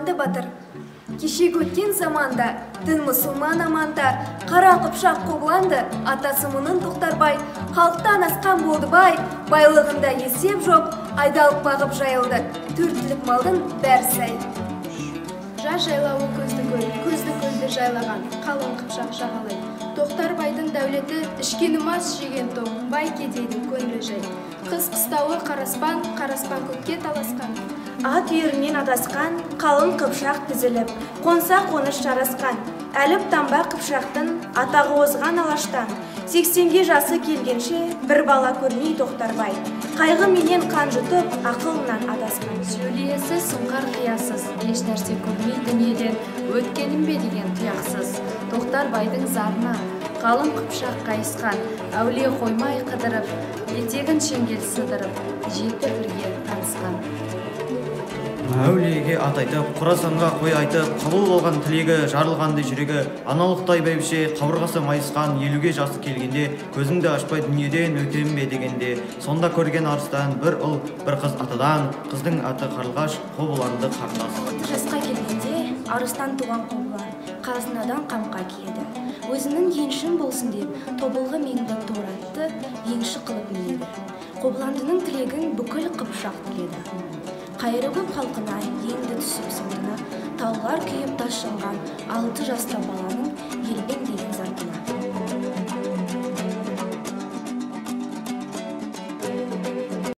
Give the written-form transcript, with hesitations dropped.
Талантты батыр. Кеше өткен заманда дін мұсылман аманда, қара қыпшақ қобланды, атасы мұнын Тоқтарбай, халықтан асқан болды бай, байлығында есеп жоқ, айдалып бағып жайылды, төрттілік малдың бәрі сай. Жаз жайлауы көзді жайлаған, қалың қыпшақ жағалай. Тоқтарбайдың дәулеті ішкені мас жеген тоқ, бай кедейдің көңілі жай. Қыз қыстауы қараспан көкке таласқан. Ат үйірінен адасқан, қалың қыпшақ тізіліп, қонса қоныш жарасқан. Әліп тамба қыпшақтың атағы озған алаштан. 80-ге жасы келгенше бір бала көрмей Тоқтарбай. Қайғы менен қан жұтып, ақылынан адасқан. Сөйлиесі сұңқар қиясыз, еш нәрсе көрмей дүниеден, өткенім бе деген тұяқсыз. Тоқтарбайдың зарына қалың қыпшақ қайысқан, әулие қоймай қыдырып, етегін шеңгел сыдырып, жеті бірге танысқан. Әулиеге ат айтып, Қорасанға қой айтып, қабыл болған тілегі, жарылғанды жүрегі, аналықтай бәйбіше, қабырғасы майысқан, 50-ге жасы келгенде, көзіңді ашпай дүниеден өтем бе дегенде, сонда көрген арыстан бір ұл, бір қыз атадан, қыздың аты Қарлығаш, Қобыланды қарындас. 30 жасқа келгенде, арыстан туған Қобылан, қазынадан қамқа киеді. Өзінің еншін болсын деп, тобылғы меңді торатты, енші қылып мейді. Қобыландының тілегін бүкіл қыпшақ тіледі. Қайыры көп халқына енді түсіп соңына, таулар күйіп тасшынған 6 жаста баланың елбен деген